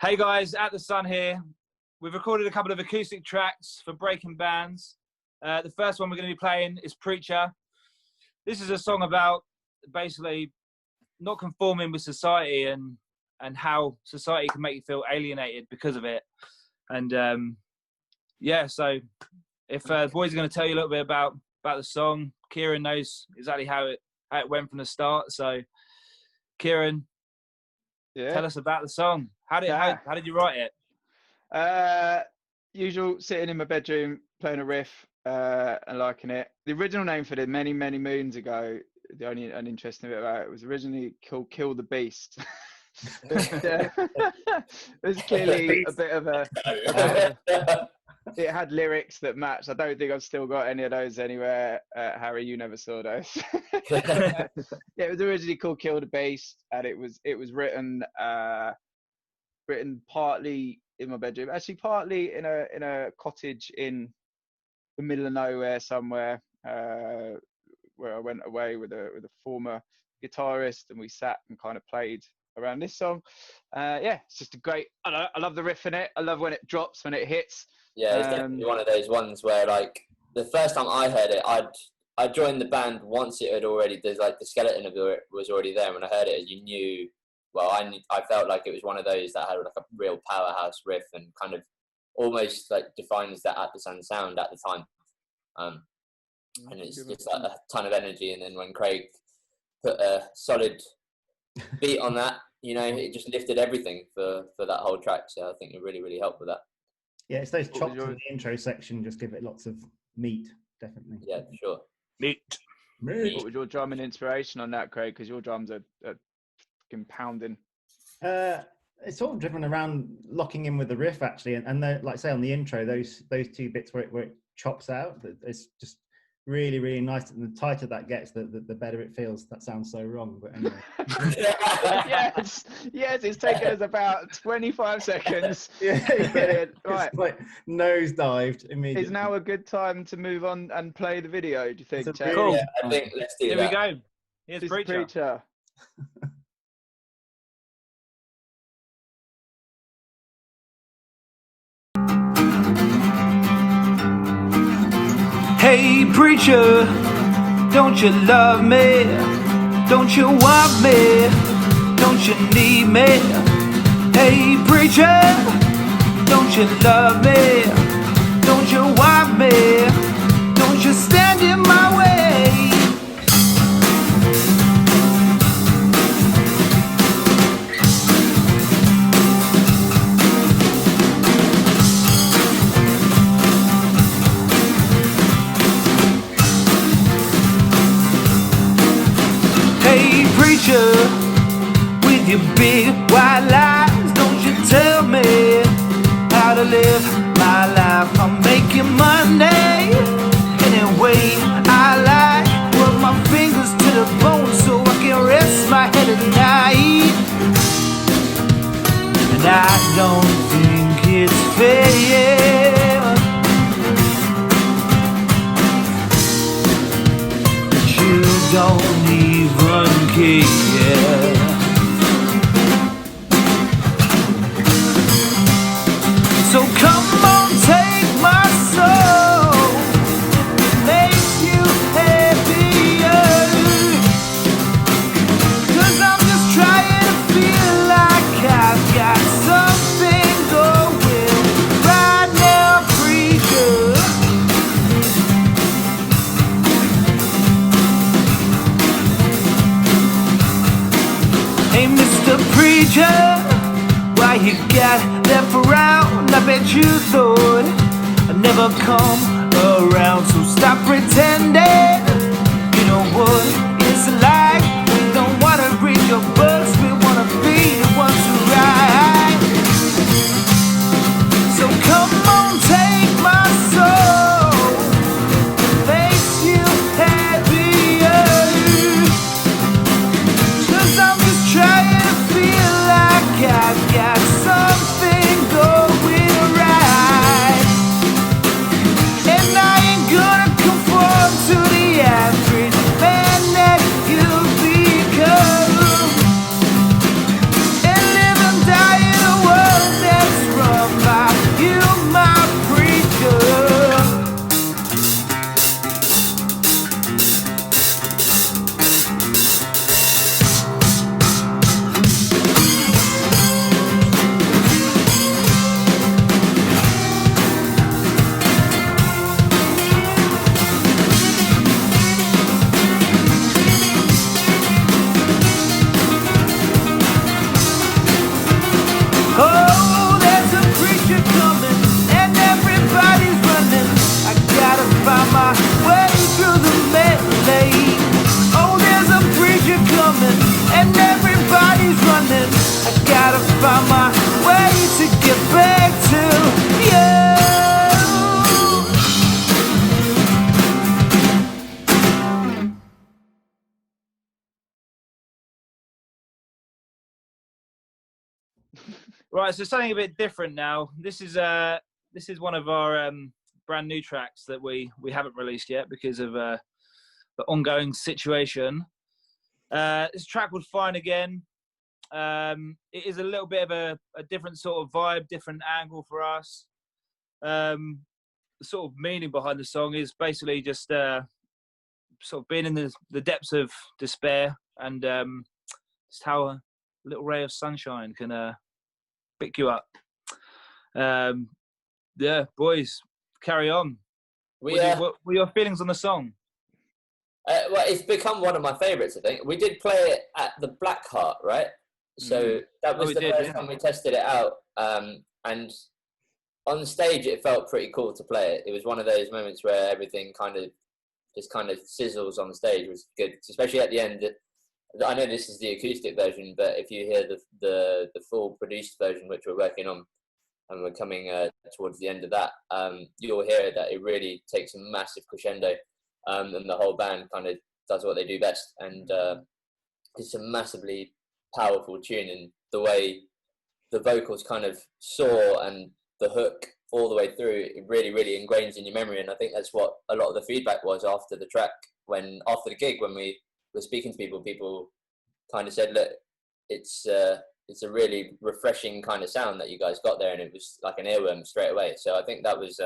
Hey guys, At the Sun here. We've recorded a couple of acoustic tracks for breaking bands. The first one we're going to be playing is Preacher. This is a song about basically not conforming with society and how society can make you feel alienated because of it. And yeah, so if the boys are going to tell you a little bit about the song, Kieran knows exactly how it went from the start. So Kieran, tell us about the song. How did you write it? Usual, sitting in my bedroom playing a riff and liking it. The original name for it many moons ago, the only uninteresting bit about it was originally called Kill the Beast. It was clearly a bit of a it had lyrics that matched. I don't think I've still got any of those anywhere. Harry, you never saw those. Yeah, it was originally called Kill the Beast, and it was written partly in my bedroom, actually partly in a cottage in the middle of nowhere somewhere, where I went away with a former guitarist, and we sat and kind of played around this song. Yeah, it's just a great. I love the riff in it. I love when it drops, when it hits. Yeah, it's definitely one of those ones where, like, the first time I heard it, I joined the band once it had already, the skeleton of it was already there. When I heard it, you knew. Well, I felt like it was one of those that had like a real powerhouse riff and kind of almost like defines that At the Sun sound at the time. And it's just like a ton of energy. And then when Craig put a solid beat on that, you know, it just lifted everything for that whole track. So I think it really helped with that. Yeah, it's those chops in the intro section just give it lots of meat, definitely. Yeah, for sure. Meat. What was your drumming inspiration on that, Craig? Because your drums are pounding. It's sort of driven around locking in with the riff actually, and like I say on the intro, those two bits where it chops out, it's just really nice. And the tighter that gets, the better it feels. That sounds so wrong, but anyway. yes, it's taken us about 25 seconds. Yeah, to get it right. It's like nosedived immediately. Is now a good time to move on and play the video? Do you think? Cool. Yeah, I think let's do that. Here we go. Here's Preacher. Hey preacher, don't you love me? Don't you want me? Don't you need me? Hey preacher, don't you love me? Don't you want me? Don't you stand in my way? With your big white lies, don't you tell me how to live my life. I'm making money any way I like. Work my fingers to the bone so I can rest my head at night. And I don't think it's fair that you don't even care. So come on, take my soul, makes you happier. 'Cause I'm just trying to feel like I've got something going right now, preacher. Hey, Mr. Preacher, why you got left around? I bet you thought I'd never come around. So stop pretending. You know what it's like. We don't wanna read your books, we wanna be the ones who write. So come on, take my soul, makes you happier. 'Cause I'm just trying to feel like I've got something going right. And I ain't gonna conform to the find my way to get back to you. Right, so something a bit different now. This is one of our brand new tracks that we haven't released yet because of the ongoing situation. This track called Fine Again. It is a little bit of a different sort of vibe, different angle for us. The sort of meaning behind the song is basically just sort of being in the depths of despair, and just how a little ray of sunshine can pick you up. Yeah, boys, carry on. What were your feelings on the song? Well, it's become one of my favourites, I think. We did play it at the Black Heart, right? So that was the first time we tested it out. And on stage, it felt pretty cool to play it. It was one of those moments where everything kind of sizzles on stage. It was good, especially at the end. I know this is the acoustic version, but if you hear the full produced version, which we're working on, and we're coming towards the end of that, you'll hear that it really takes a massive crescendo, and the whole band kind of does what they do best. And it's a massively powerful tune, and the way the vocals kind of soar and the hook all the way through, it really, really ingrains in your memory. And I think that's what a lot of the feedback was after the track, after the gig, when we were speaking to people kind of said, look, it's a really refreshing kind of sound that you guys got there, and it was like an earworm straight away. So I think that was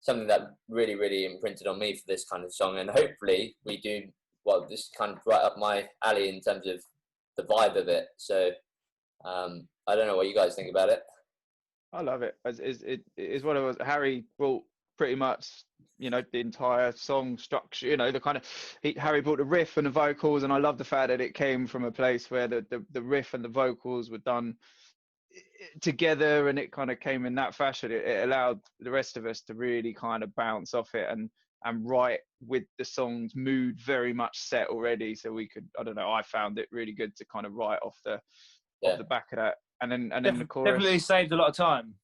something that really, really imprinted on me for this kind of song. And hopefully we do, well, this is kind of right up my alley in terms of the vibe of it. So I don't know what you guys think about it. I love it. It is what it was. Harry brought pretty much, the entire song structure, the kind of, Harry brought the riff and the vocals, and I love the fact that it came from a place where the riff and the vocals were done together, and it kind of came in that fashion. It allowed the rest of us to really kind of bounce off it and write with the song's mood very much set already, so we could, I don't know, I found it really good to kind of write off the back of that. And then the chorus definitely saved a lot of time.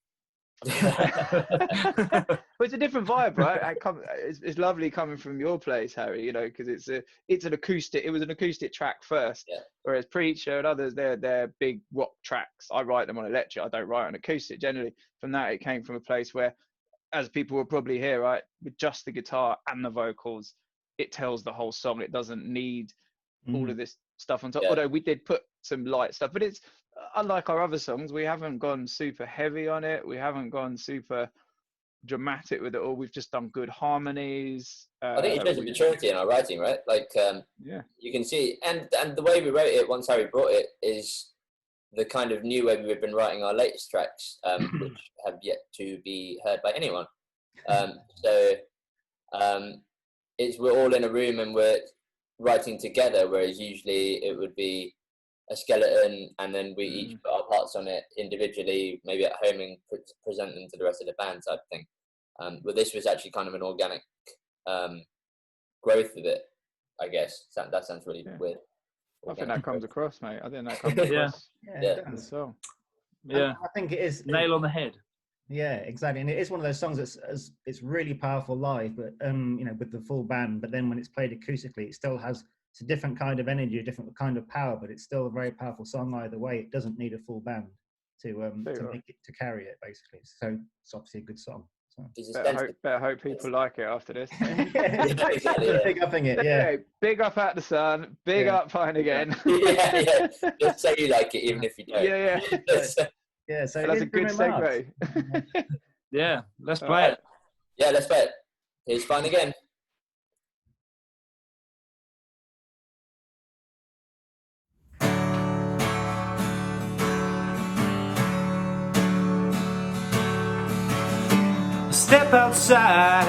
But it's a different vibe, right? It's lovely coming from your place, Harry, because it's an acoustic. It was an acoustic track first, whereas Preacher and others, they're big rock tracks. I write them on electric. I don't write on acoustic. Generally, from that, it came from a place where, as people will probably hear, right, with just the guitar and the vocals, it tells the whole song. It doesn't need all of this stuff on top. Although we did put some light stuff, but it's unlike our other songs. We haven't gone super heavy on it. We haven't gone super dramatic with it all. We've just done good harmonies. I think it shows a maturity in our writing, right? Like, you can see, and the way we wrote it once Harry brought it is the kind of new way we've been writing our latest tracks, which have yet to be heard by anyone. We're all in a room and we're writing together, whereas usually it would be a skeleton and then we each put our parts on it individually, maybe at home, and present them to the rest of the band type thing. But this was actually kind of an organic growth of it, I guess. That sounds really weird. I think that comes across, mate. I think that comes across. So. I think it is nail on the head. Yeah, exactly. And it is one of those songs that's it's really powerful live, but with the full band. But then when it's played acoustically, it still has a different kind of energy, a different kind of power. But it's still a very powerful song either way. It doesn't need a full band to make it, to carry it, basically. So it's obviously a good song. So. Better hope people like it after this. Big upping it, Big up at the sun. Big up Fine Again. Just say you like it, even if you don't. Yeah. So that's a good segue. Yeah, let's play it. Yeah, let's play it. Here's Fine Again. Step outside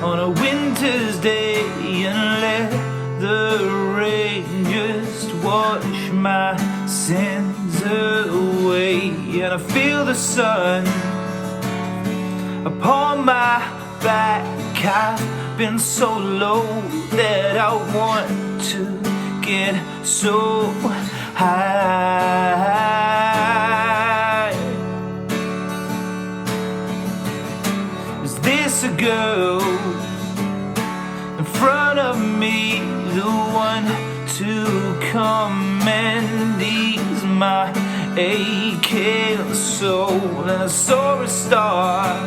on a winter's day and let the rain just wash my sins away. And I feel the sun upon my back. I've been so low that I want to get so high. kiss a girl in front of me, the one to come and ease my aching soul. And I saw a star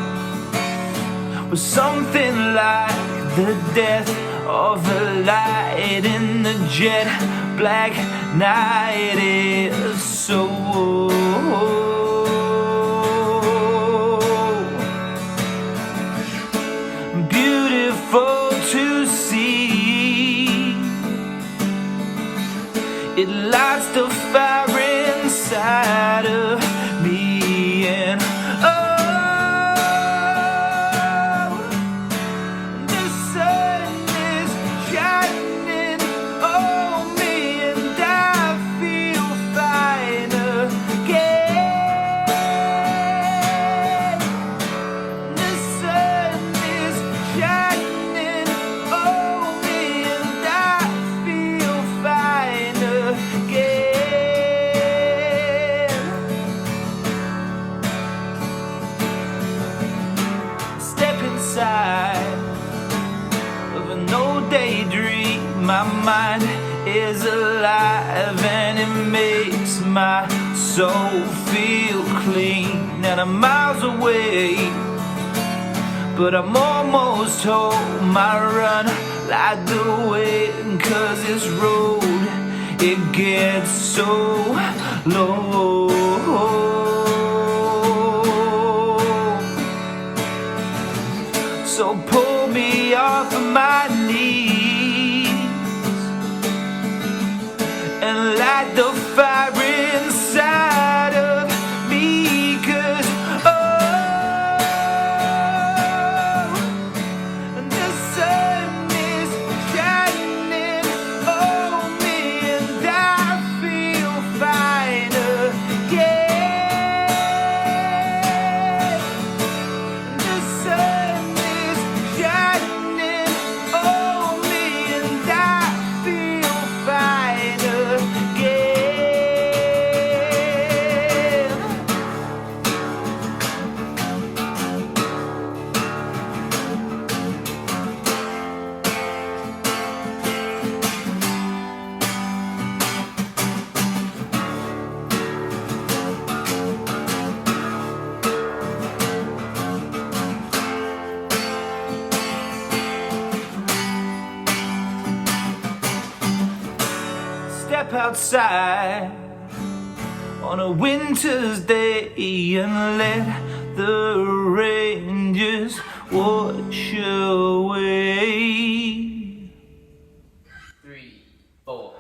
with something like the death of a light in the jet black night. Is so beautiful to see. It lights the fire inside of me, and the sun is shining on me, and I feel fine again. The sun is shining on me, and I feel fine again. Step inside of an old daydream. My mind is alive and it makes my soul feel clean. And I'm miles away, but I'm almost home. I run like the wind, 'cause this road, it gets so low. So pull me off of my knees and light the fire inside of me, 'cause the sun is shining on me, and I feel fine again. The sun is shining on me, and I feel fine again. Step outside on a winter's day and let the rain just wash away. 3, 4.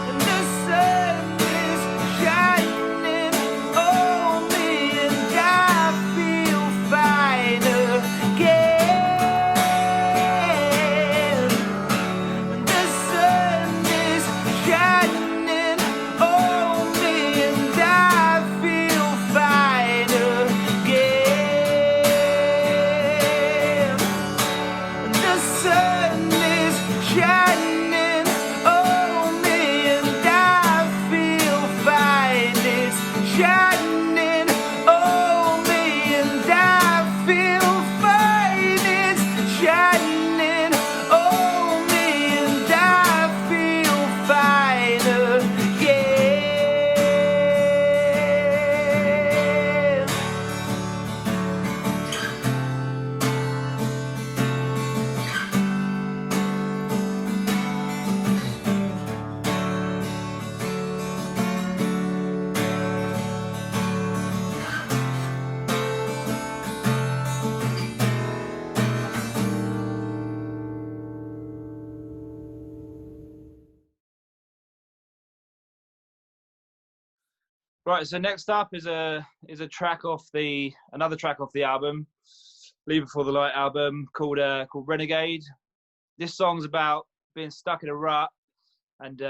And the sun is shining on me, and I feel fine again. The sun is shining on me, and I feel fine again. The sun is shining on me, and I feel fine. It's shining on me, and I feel fine. It's shining on me, and I feel fine again. Right, so next up is a track off another track off the album, Leave Before the Light album, called Renegade. This song's about being stuck in a rut, and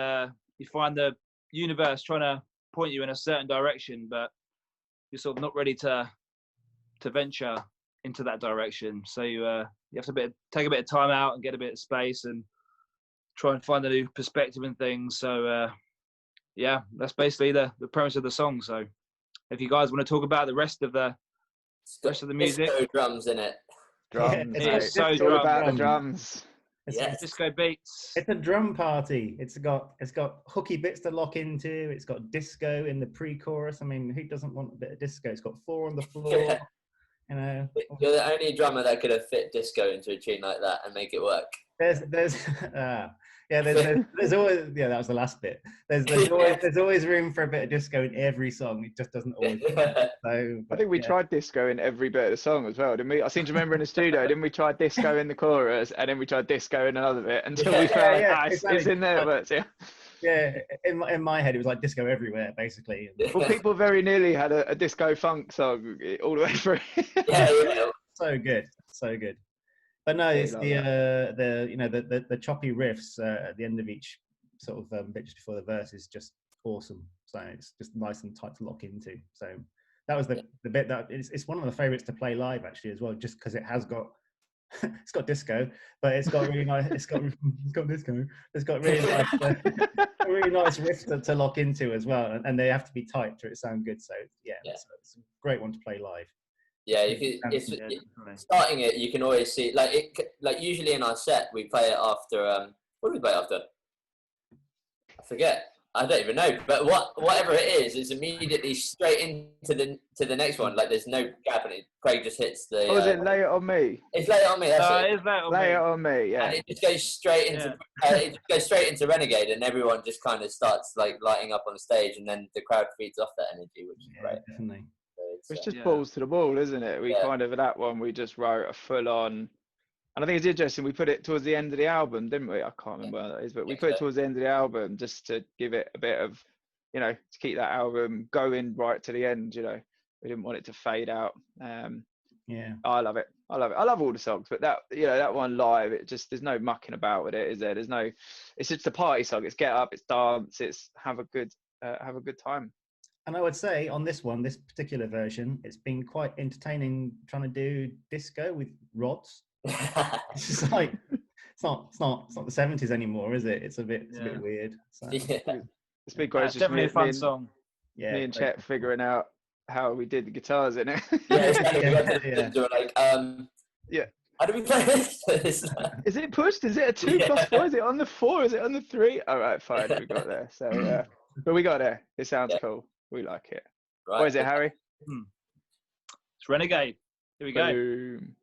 you find the universe trying to point you in a certain direction, but you're sort of not ready to venture into that direction. So you have to take a bit of time out and get a bit of space and try and find a new perspective and things. So yeah, that's basically the premise of the song. So if you guys want to talk about the rest of the music. Disco drums in it. Drums. It mate. is so It's all drum. about the drums. It's, Yes. Disco beats. it's a drum party. It's got hooky bits to lock into. It's got disco in the pre-chorus. I mean, who doesn't want a bit of disco? It's got 4 on the floor. Yeah. You know, You're the only drummer that could have fit disco into a tune like that and make it work. there's there's always that was the last bit. There's always room for a bit of disco in every song. It just doesn't always. So, I think we tried disco in every bit of the song as well, didn't we? I seem to remember in the studio, didn't we try disco in the chorus and then we tried disco in another bit until we found it's in there. But yeah, in my head it was like disco everywhere basically. well, people very nearly had a disco funk song all the way through. Yeah. So good. But no, it's the choppy riffs at the end of each sort of bit just before the verse is just awesome. So it's just nice and tight to lock into. So that was the bit that it's one of the favorites to play live actually as well, just because it has got it's got disco, but it's got really nice. It's got disco. It's got really nice, really nice riffs to lock into as well, and they have to be tight for it to sound good. So it's a great one to play live. Yeah, starting it, you can always see like usually in our set we play it after what do we play after? I forget. I don't even know. But whatever it is, it's immediately straight into the next one. Like there's no gap in it. Craig just hits the. Oh, is it Lay It On Me? It's Lay It On Me. That's it. It is Lay It On Me. Yeah. And it just goes straight into it just goes straight into Renegade, and everyone just kind of starts like lighting up on the stage, and then the crowd feeds off that energy, which is great. Definitely. So It's just balls to the ball, isn't it? We kind of that one we just wrote a full on, and I think it's interesting. We put it towards the end of the album, didn't we? I can't remember where that is, but we put it towards the end of the album just to give it a bit of, to keep that album going right to the end. We didn't want it to fade out. I love it. I love all the songs, but that one live, there's no mucking about with it, is there? It's just a party song. It's get up, it's dance, it's have a good time. And I would say on this particular version, it's been quite entertaining trying to do disco with rods. It's just like it's not the 70s anymore, is it? It's a bit weird. So. It's been great. It's definitely a fun song. Yeah, me and Chet figuring out how we did the guitars in it. How do we play this? Is it pushed? Is it a 2+4? Is it on the 4? Is it on the 3? All right, fine. We got there. So, but we got there. It sounds cool. We like it. Right. What is it, Harry? It's Renegade. Here we go. Boom.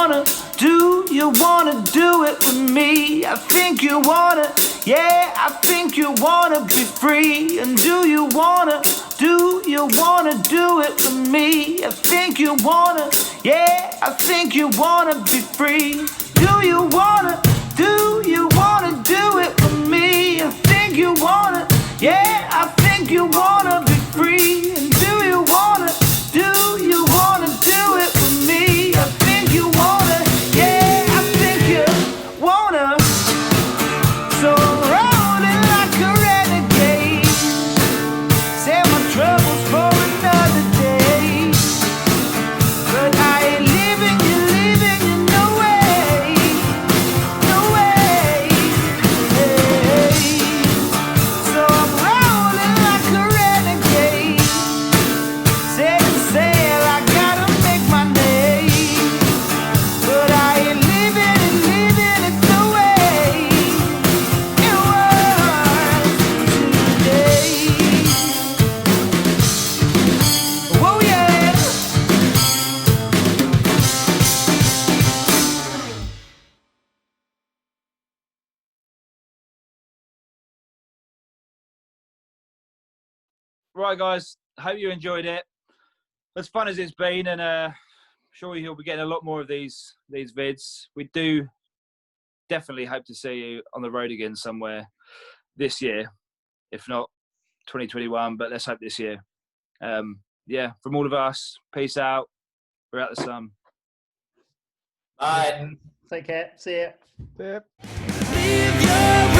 wanna, do you wanna do it with me? I think you wanna, yeah, I think you wanna be free. And do you wanna do it with me? I think you wanna, yeah, I think you wanna be free. Do you wanna do it with me? I think you wanna, yeah, I think you wanna be free. And do you wanna do it with me? I think you wanna, yeah, I think you wanna. So I'm rolling like a renegade, save my troubles for another day. But I ain't leaving you no way, no way. Hey. So I'm rolling like a renegade, setting sail, I gotta make my name. But I ain't leaving it the way it was today. Whoa, yeah. Right, guys. Hope you enjoyed it. As fun as it's been, and sure you'll be getting a lot more of these vids. We do definitely hope to see you on the road again somewhere this year, if not 2021. But let's hope this year. Yeah, from all of us, peace out. We're out the sun. Bye. Take care. See ya. Yep. Leave your